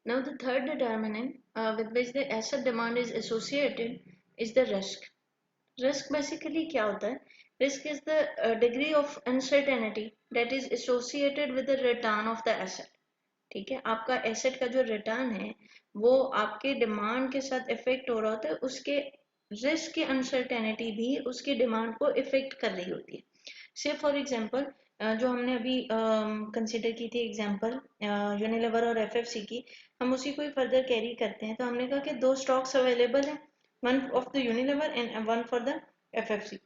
Now the third determinant with which the asset demand is associated is the risk. Risk basically क्या होता है? Risk is the degree of uncertainty that is associated with the return of the asset. ठीक है, आपका asset का जो return है वो आपके डिमांड के साथ इफेक्ट हो रहा होता है, उसके रिस्क की अनसर्टेनिटी भी उसकी डिमांड को इफेक्ट कर रही होती है। से फॉर एग्जांपल जो हमने अभी कंसिडर की थी एग्जांपल यूनिलीवर और एफएफसी की, हम उसी को ही फर्दर कैरी करते हैं। तो हमने कहा कि दो स्टॉक्स अवेलेबल हैं, one of the Unilever and one for the FFC.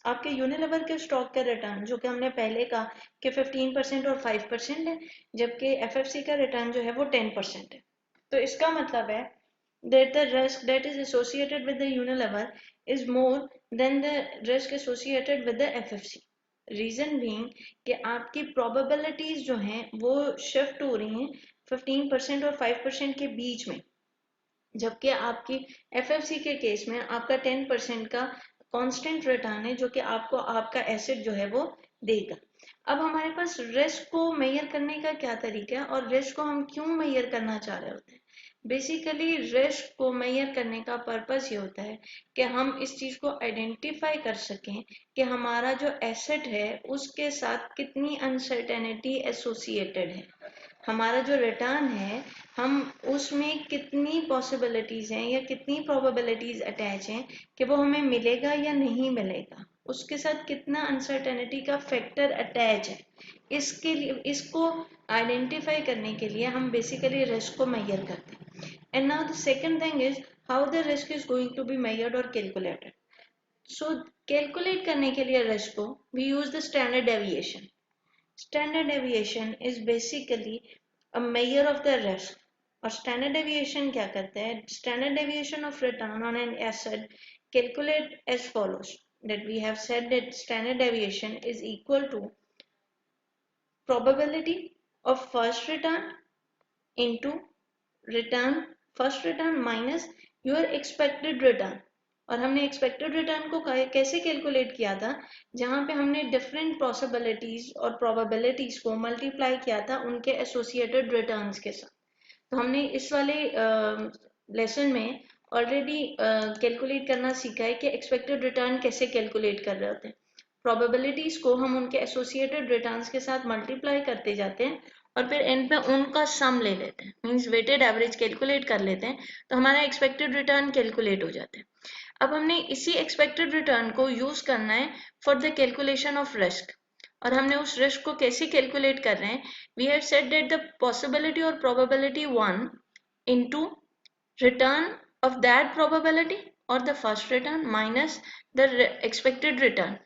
आपके यूनिलीवर के स्टॉक का रिटर्न जो कि हमने पहले कहा कि 15% और 5% है, जबकि एफएफसी का रिटर्न जो है वो 10% है। तो इसका मतलब है that the risk that is associated with the Unilever is more than the risk associated with the FFC. Reason being कि आपकी प्रोबेबिलिटीज जो हैं वो शिफ्ट हो रही हैं 15% और 5% के बीच में, जबकि आपकी एफएफसी के केस में आपका 10% का कांस्टेंट रिटर्न है जो कि आपको आपका एसेट जो है वो देगा। अब हमारे पास रिस्क को मेजर करने का क्या तरीका है और रिस्क को हम क्यों मेजर करना चाह रहे होते हैं? बेसिकली रिस्क को मेजर करने का पर्पस ये होता है कि हम इस चीज को आइडेंटिफाई कर सकें कि हमारा जो एसेट है उसके साथ कितनी अनसर्टेनिटी एसोसिएटेड है, हमारा जो रिटर्न है हम उसमें कितनी पॉसिबिलिटीज हैं या कितनी प्रोबेबिलिटीज अटैच हैं कि वो हमें मिलेगा या नहीं मिलेगा, उसके साथ कितना अनसर्टेनिटी का फैक्टर अटैच है। इसके लिए इसको आइडेंटिफाई करने के लिए हम बेसिकली रिस्क को मेजर करते हैं। And now the second thing is how the risk is going to be measured और कैलकुलेटेड। सो कैलकुलेट करने के लिए रिस्क को we use the standard deviation. Standard deviation is basically a measure of the risk. और standard deviation क्या करते हैं? Standard deviation of return on an asset calculate as follows. That we have said that standard deviation is equal to probability of first return into return first return minus your expected return. और हमने expected return को कैसे calculate किया था? जहां पे हमने different possibilities और प्रोबेबिलिटीज को मल्टीप्लाई किया था उनके एसोसिएटेड रिटर्न्स के साथ। तो हमने इस वाले लेसन में ऑलरेडी कैलकुलेट करना सीखा है कि एक्सपेक्टेड रिटर्न कैसे कैलकुलेट कर रहे होते हैं। प्रोबेबिलिटीज को हम उनके एसोसिएटेड रिटर्न्स के साथ मल्टीप्लाई करते जाते हैं और फिर एंड पे उनका सम ले लेते हैं, मींस वेटेड एवरेज कैलकुलेट कर लेते हैं, तो हमारा एक्सपेक्टेड रिटर्न कैलकुलेट हो जाता है। अब हमने इसी एक्सपेक्टेड रिटर्न को यूज करना है for the calculation of risk. और हमने उस रिस्क को कैसे कैलकुलेट कर रहे हैं? We have said that the possibility और probability 1 into return of that probability और the first return minus the expected return,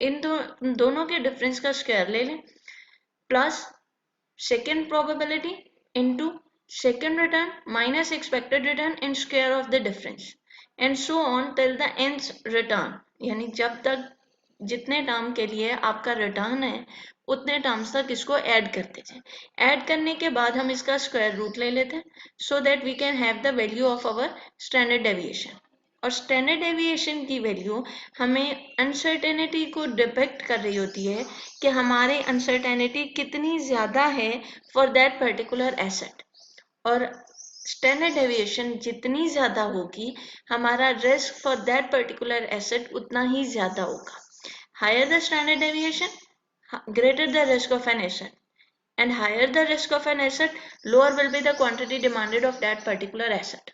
इन दोनों के डिफरेंस का स्क्वायर ले लें, plus second probability into second return minus expected return and square of the difference and so on till the nth return। यानी जब तक जितने टर्म के लिए आपका रिटर्न है उतने टर्म्स तक इसको ऐड करते जाए। ऐड करने के बाद हम इसका स्क्वायर रूट ले लेते हैं so that we can have the value of our standard deviation. और स्टैंडर्ड डेविएशन की वैल्यू हमें अनसर्टेनिटी को डिपेक्ट कर रही होती है कि हमारे अनसर्टेनिटी कितनी ज़्यादा है फॉर दैट पर्टिकुलर एसेट। और स्टैंडर्ड डेविएशन जितनी ज़्यादा होगी हमारा risk for that particular asset उतना ही ज़्यादा होगा। Higher the standard deviation greater the risk of an asset, and higher the risk of an asset lower will be the quantity demanded of that particular asset।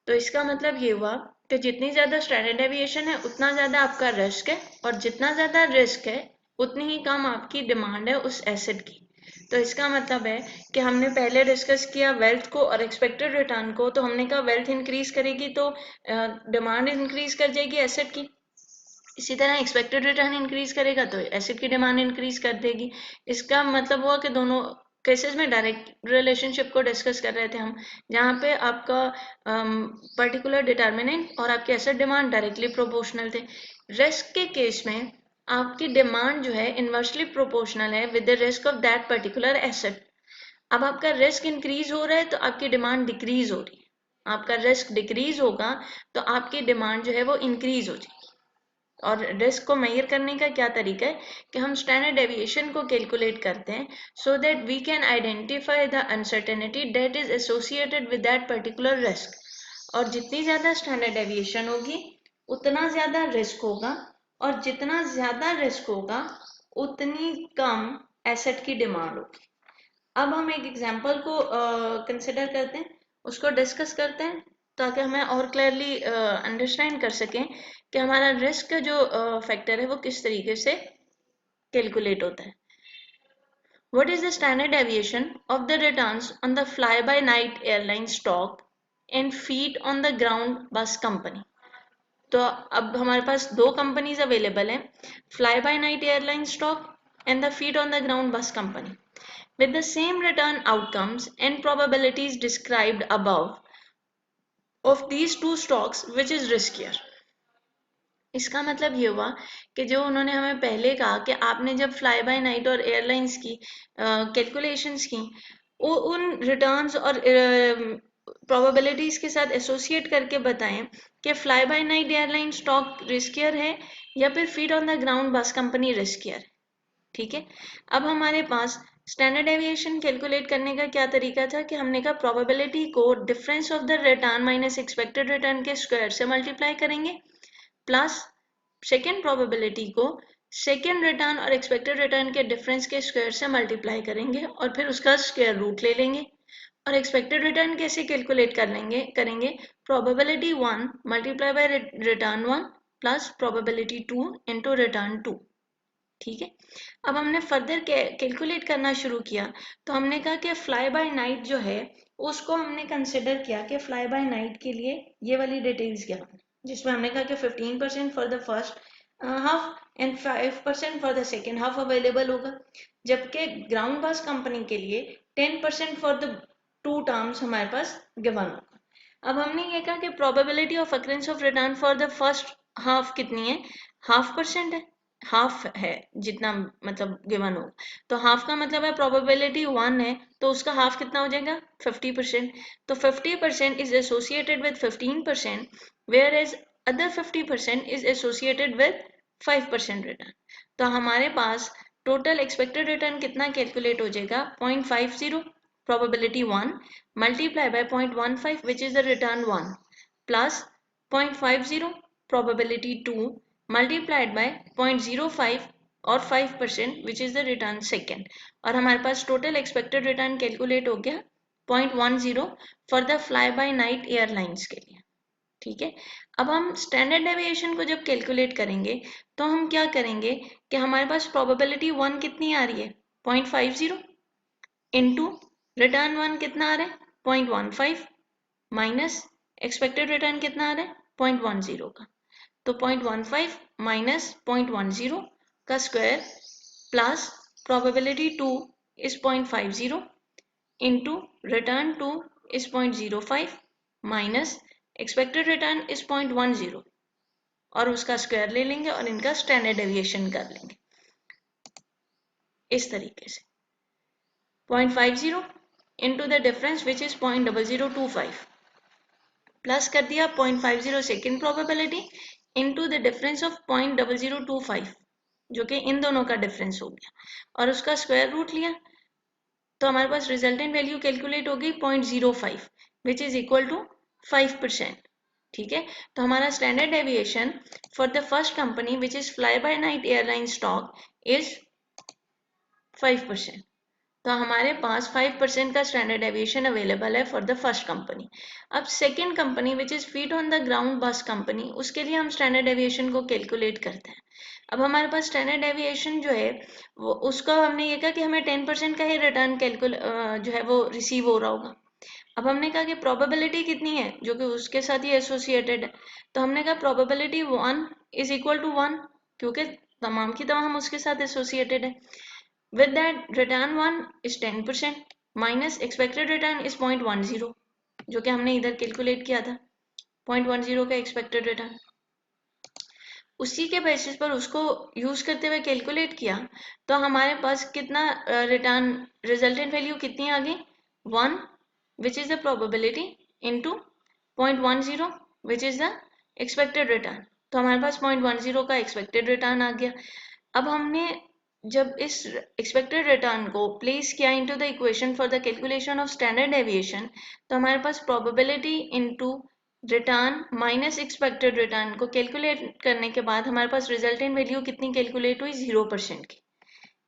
तो इसका मतलब ये हुआ कि जितनी ज़्यादा स्टैंडर्ड डेविएशन है उतना ज़्यादा आपका रिस्क है, और जितना ज़्यादा रिस्क है उतनी ही कम आपकी डिमांड है उस एसेट की। तो इसका मतलब है कि हमने पहले डिस्कस किया वेल्थ को और एक्सपेक्टेड रिटर्न को, तो हमने कहा वेल्थ इंक्रीज करेगी तो डिमांड इंक्रीज कर जाएगी एसेट की, इसी तरह एक्सपेक्टेड रिटर्न इंक्रीज करेगा तो एसेट की डिमांड इंक्रीज कर देगी। इसका मतलब हुआ कि दोनों केसेस में डायरेक्ट रिलेशनशिप को डिस्कस कर रहे थे हम, जहाँ पे आपका पर्टिकुलर डिटर्मिनेंट और आपकी एसेट डिमांड डायरेक्टली प्रोपोर्शनल थे। रिस्क के केस में आपकी डिमांड जो है इन्वर्सली प्रोपोर्शनल है with the risk of that particular asset. अब आपका रिस्क इंक्रीज हो रहा है तो आपकी डिमांड डिक्रीज हो रही है, आपका रिस्क डिक्रीज होगा तो आपकी डिमांड जो है वो इंक्रीज हो जाएगी। और रिस्क को मेजर करने का क्या तरीका है कि हम स्टैंडर्ड डेविएशन को कैलकुलेट करते हैं so that we can identify the uncertainty that is associated with that particular risk. और जितनी ज़्यादा स्टैंडर्ड डेविएशन होगी उतना ज़्यादा रिस्क होगा, और जितना ज़्यादा रिस्क होगा उतनी कम एसेट की डिमांड होगी। अब हम एक एग्जांपल को कंसिडर करते हैं, उसको डिस्कस करते हैं ताकि हमें और क्लियरली अंडरस्टैंड कर सकें कि हमारा रिस्क का जो फैक्टर है वो किस तरीके से कैलकुलेट होता है। What is the standard deviation of the returns on the fly-by-night airline stock and feet on the ground bus company? तो अब हमारे पास दो कंपनीज अवेलेबल हैं, fly bye night airline stock and the feet on the ground bus company with the same return outcomes and probabilities described above of these two stocks, which is riskier. इसका मतलब ये हुआ कि जो उन्होंने हमें पहले कहा कि आपने जब फ्लाई बाय नाइट और एयरलाइंस की कैलकुलेशंस की, वो उन रिटर्न्स और प्रोबेबिलिटीज के साथ एसोसिएट करके बताएं कि fly bye night airline stock riskier है या फिर feet on the ground bus company riskier है। ठीक है, अब हमारे पास स्टैंडर्ड डेविएशन कैलकुलेट करने का क्या तरीका था कि हमने कहा प्रोबेबिलिटी को difference of the return minus expected return के स्क्वायर से मल्टीप्लाई करेंगे, प्लस सेकेंड प्रोबेबिलिटी को सेकेंड रिटर्न और एक्सपेक्टेड रिटर्न के डिफरेंस के स्क्वायर से मल्टीप्लाई करेंगे और फिर उसका स्क्वायर रूट ले लेंगे। और एक्सपेक्टेड रिटर्न कैसे कैलकुलेट करेंगे probability 1 multiply bye return 1 plus probability 2 into return 2। ठीक है, अब हमने फर्दर कैलकुलेट करना शुरू किया तो हमने कहा कि फ्लाई बाय नाइट जो है उसको हमने कंसिडर किया कि फ्लाई बाय नाइट के लिए ये वाली डिटेल्स क्या, जिसमें हमने कहा कि 15% for the first half and 5% for the second half available होगा, जबकि ग्राउंड बस कंपनी के लिए 10% फॉर द टू टर्म्स हमारे पास गिवन होगा। अब हमने ये कहा कि probability of occurrence of return for the first half कितनी है, 0.5% है, हाफ है जितना मतलब गिवन हो, तो हाफ का मतलब है प्रोबेबिलिटी 1 है तो उसका हाफ कितना हो जाएगा 50%। तो 50% is associated with 15% where as other 50% is associated with 5% return. तो हमारे पास टोटल एक्सपेक्टेड रिटर्न कितना कैलकुलेट हो जाएगा 0.50 probability 1 multiply by 0.15 which is the return 1 plus 0.50 probability 2 multiplied by 0.05 और 5% which is the return second, और हमारे पास total expected return कैलकुलेट हो गया 0.10 for the fly by night airlines के लिए। ठीक है, अब हम स्टैंडर्ड डेविएशन को जब कैलकुलेट करेंगे तो हम क्या करेंगे कि हमारे पास प्रोबेबिलिटी 1 कितनी आ रही है 0.50 इंटू रिटर्न 1 कितना आ रहा है 0.15 माइनस एक्सपेक्टेड रिटर्न कितना आ रहा है 0.10 का, तो 0.15 माइनस 0.10 का square plus probability 2 is 0.50 into return 2 is 0.05 minus expected return is 0.10 और उसका स्क्वायर ले लेंगे और इनका स्टैंडर्ड डेविएशन कर लेंगे इस तरीके से 0.50 into the difference which is 0.0025 plus कर दिया 0.50 second probability into the difference of 0.0025 जो कि इन दोनों का डिफरेंस हो गया और उसका स्क्वायर रूट लिया, तो हमारे पास रिजल्टेंट वैल्यू कैलकुलेट हो गई 0.05 विच इज इक्वल टू 5%। ठीक है, तो हमारा standard deviation for the first company which is fly bye night airline stock is 5%। तो हमारे पास 5% का स्टैंडर्ड डेविएशन अवेलेबल है फॉर द फर्स्ट कंपनी। अब second company which is feet on the ground bus company, उसके लिए हम standard deviation को calculate करते हैं। अब हमारे पास स्टैंडर्ड डेविएशन जो है वो उसका हमने ये कहा कि हमें 10% का ही रिटर्न जो है वो रिसीव हो रहा होगा। अब हमने कहा कि प्रोबेबिलिटी कितनी है जो कि उसके साथ ही एसोसिएटेड है, तो हमने कहा प्रोबेबिलिटी 1 इज इक्वल टू 1 क्योंकि तमाम की तमाम उसके साथ एसोसिएटेड है। With that, return 1 is 10% minus expected return is 0.10 जो कि हमने इधर कैलकुलेट किया था 0.10 का एक्सपेक्टेड रिटर्न, उसी के बेसिस पर उसको यूज करते हुए कैलकुलेट किया तो हमारे पास कितना रिटर्न रिजल्टेंट वैल्यू कितनी आ गई 1 विच is the probability into 0.10 which is the expected return तो हमारे पास 0.10 का एक्सपेक्टेड रिटर्न आ गया। अब हमने जब इस एक्सपेक्टेड रिटर्न को प्लेस किया into the equation for the calculation of standard deviation, तो हमारे पास probability into return minus expected return को कैलकुलेट करने के बाद हमारे पास रिजल्टेंट वैल्यू कितनी कैलकुलेट हुई, 0% की।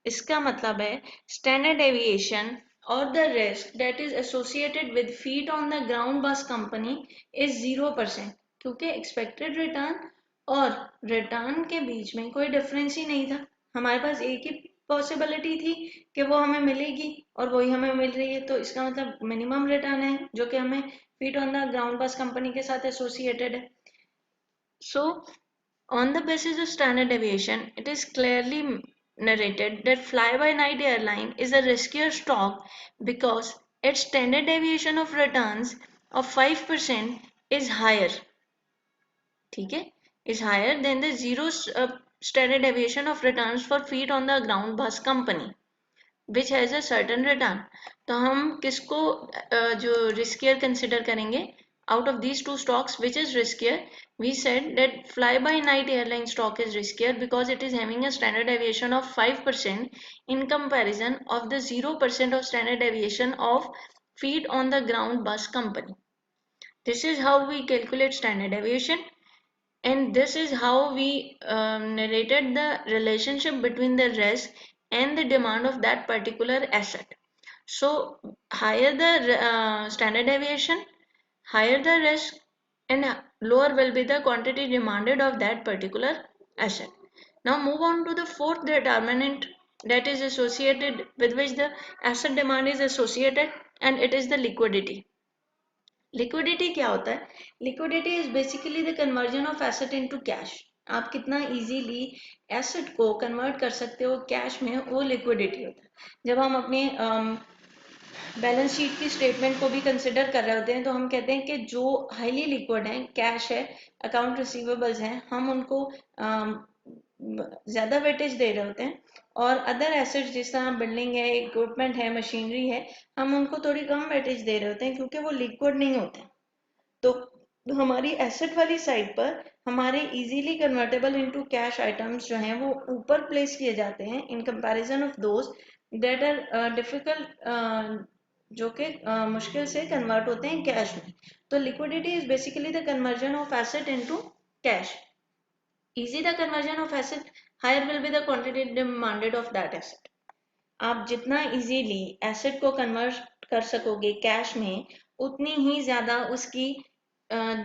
इसका मतलब है स्टैंडर्ड डेविएशन और the risk that is associated with feet on the ground bus company is 0%, क्योंकि एक्सपेक्टेड रिटर्न और रिटर्न के बीच में कोई डिफरेंस ही नहीं था। हमारे पास एक ही पॉसिबिलिटी थी कि वो हमें मिलेगी और वही हमें मिल रही है, तो इसका मतलब मिनिमम रिटर्न है जो कि हमें feet on the ground bus company के साथ एसोसिएटेड है। सो on the basis of standard deviation, it is clearly narrated that fly-by-night airline is a riskier stock because its standard deviation of returns of 5% is higher. ठीक है, is higher than the zero standard deviation of returns for feet on the ground bus company, which has a certain return. तो हम किसको जो riskier consider करेंगे? Out of these two stocks, which is riskier? We said that fly-by-night airline stock is riskier because it is having a standard deviation of 5% in comparison of the 0% of standard deviation of feet on the ground bus company. This is how we calculate standard deviation, and this is how we narrated the relationship between the risk and the demand of that particular asset. So higher the standard deviation, higher the risk, and lower will be the quantity demanded of that particular asset. Now move on to the fourth determinant that is associated with which the asset demand is associated, and it is the liquidity. Liquidity क्या होता है? Liquidity is basically the conversion of asset into cash. आप कितना easily asset को convert कर सकते हो cash में, वो लिक्विडिटी होता है। जब हम अपने बैलेंस शीट की स्टेटमेंट को भी कंसिडर कर रहे होते हैं तो हम कहते हैं कि जो हाईली लिक्विड है, कैश है, अकाउंट रिसीवेबल्स हैं, हम उनको ज़्यादा वेटेज दे रहे होते हैं, और अदर एसेट्स जिस तरह बिल्डिंग है, इक्विपमेंट है, मशीनरी है, हम उनको थोड़ी कम वेटेज दे रहे होते हैं क्योंकि वो लिक्विड नहीं होते। तो हमारी एसेट वाली साइड पर हमारे easily convertible into cash items जो हैं वो ऊपर प्लेस किए जाते हैं in comparison of those that are difficult, जो कि मुश्किल से कन्वर्ट होते हैं कैश में। तो liquidity is basically the conversion of asset into cash. Easy the conversion of asset, higher will be the quantity demanded of that asset. आप जितना इजीली एसेट को कन्वर्ट कर सकोगे कैश में, उतनी ही ज्यादा उसकी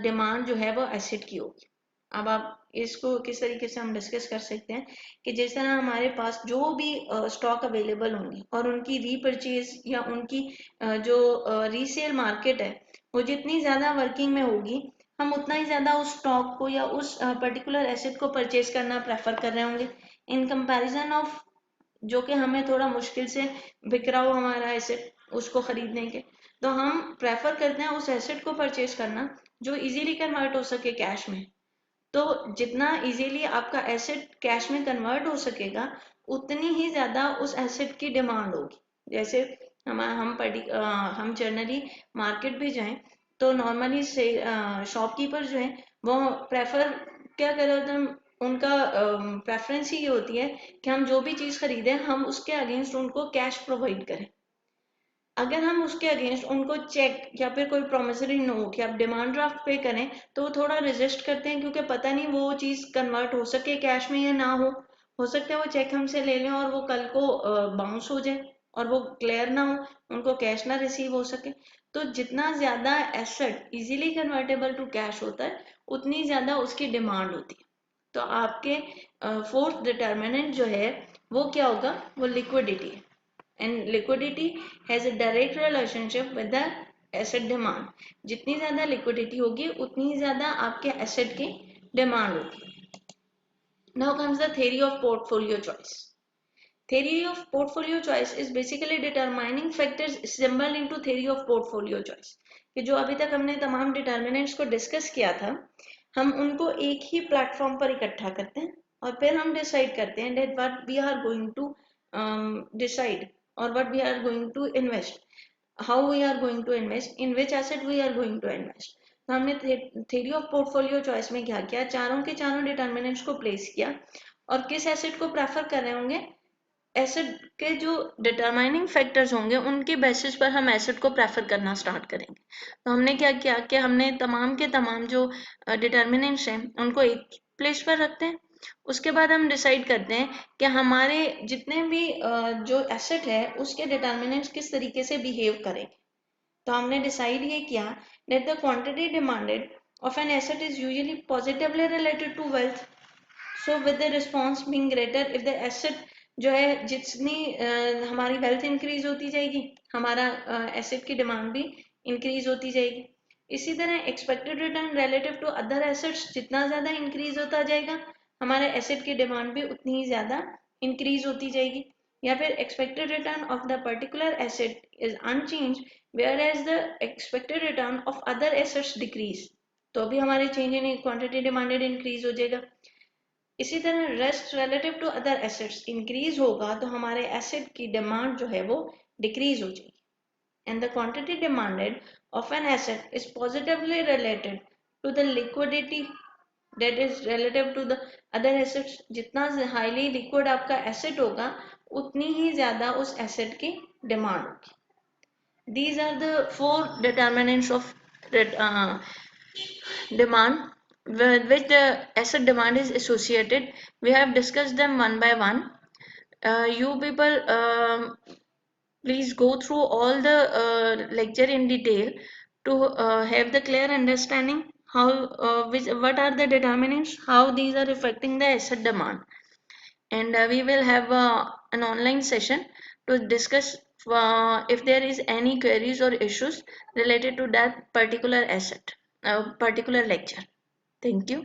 डिमांड जो है वो एसेट की होगी। अब आप इसको किस तरीके से हम डिस्कस कर सकते हैं कि जिस तरह हमारे पास जो भी स्टॉक अवेलेबल होंगे और उनकी रीपरचेज या उनकी जो रीसेल मार्केट है वो जितनी ज्यादा वर्किंग में होगी, हम उतना ही ज्यादा उस स्टॉक को या उस पर्टिकुलर एसेट को परचेज करना प्रेफर कर रहे होंगे इन कंपैरिजन ऑफ जो कि हमें थोड़ा मुश्किल से बिक रहा हो हमारा एसेट उसको खरीदने के। तो हम प्रेफर करते हैं उस एसेट को परचेज करना जो इजीली कन्वर्ट हो सके कैश में। तो जितना इजीली आपका एसेट कैश में कन्वर्ट हो सकेगा, उतनी ही ज्यादा उस एसेट की डिमांड होगी। जैसे हम जनरली मार्केट भी जाएं तो नॉर्मली से शॉपकीपर जो है वो प्रेफर क्या कर रहे होते हैं, उनका प्रेफरेंस ही ये होती है कि हम जो भी चीज़ खरीदें हम उसके अगेंस्ट उनको कैश प्रोवाइड करें। अगर हम उसके अगेंस्ट उनको चेक या फिर कोई प्रोमिसरी नोट या डिमांड ड्राफ्ट पे करें तो वो थोड़ा रेजिस्ट करते हैं, क्योंकि पता नहीं वो चीज़ कन्वर्ट हो सके कैश में या ना हो सकता है वो चेक हमसे ले लें और वो कल को बाउंस हो जाए और वो क्लियर ना हो, उनको कैश ना रिसीव हो सके। तो जितना ज़्यादा asset easily convertible to cash होता है उतनी ज़्यादा उसकी डिमांड होती है। तो आपके फोर्थ डिटर्मिनेंट जो है वो क्या होगा, वो लिक्विडिटी है। And liquidity has a direct relationship with the asset demand. जितनी ज्यादा लिक्विडिटी होगी उतनी ज्यादा आपके एसेट की डिमांड होगी। Now comes the theory of portfolio choice. Theory of portfolio choice is basically determining factors assembled into theory of portfolio choice. कि जो अभी तक हमने तमाम डिटर्मिनेंट्स को डिस्कस किया था, हम उनको एक ही प्लेटफॉर्म पर इकट्ठा करते हैं और फिर हम डिसाइड करते हैं that what we are going to decide or what we are going to invest, how we are going to invest, in which asset we are going to invest. तो हमने थ्योरी ऑफ पोर्टफोलियो चॉइस में क्या किया, चारों के चारों determinants को place किया और किस एसेट को प्रेफर कर रहे होंगे, एसेट के जो डिटरमाइनिंग फैक्टर्स होंगे उनके बेसिस पर हम एसेट को प्रेफर करना स्टार्ट करेंगे। तो हमने क्या किया कि हमने तमाम के तमाम जो डिटर्मिनेंट्स हैं उनको एक प्लेस पर रखते हैं। उसके बाद हम डिसाइड करते हैं कि हमारे जितने भी जो एसेट है उसके डिटर्मिनेंट्स किस तरीके से बिहेव करेंगे। तो हमने डिसाइड ये किया that the quantity demanded of an asset is usually positively related to wealth. So with the response being greater, if the asset जो है जितनी हमारी वेल्थ इंक्रीज होती जाएगी हमारा एसेट की डिमांड भी इंक्रीज होती जाएगी। इसी तरह expected return relative to other assets जितना ज्यादा इंक्रीज होता जाएगा हमारे एसेट की डिमांड भी उतनी ही ज्यादा इंक्रीज होती जाएगी। या फिर expected return of the particular asset is unchanged whereas the expected return of other assets decrease, तो भी हमारे change in quantity demanded increase हो जाएगा। इसी तरह rest relative to other assets increase होगा तो हमारे एसेट की डिमांड जो है वो डिक्रीज हो जाएगी। And the quantity demanded of an asset is positively related to the liquidity that is relative to the other assets. जितना हाईली लिक्विड आपका एसेट होगा उतनी ही ज्यादा उस एसेट की डिमांड होगी। These are the 4 determinants of demand with which the asset demand is associated. We have discussed them one by one. You people please go through all the lecture in detail to have the clear understanding how what are the determinants, how these are affecting the asset demand. And we will have an online session to discuss if there is any queries or issues related to that particular asset, particular lecture. Thank you.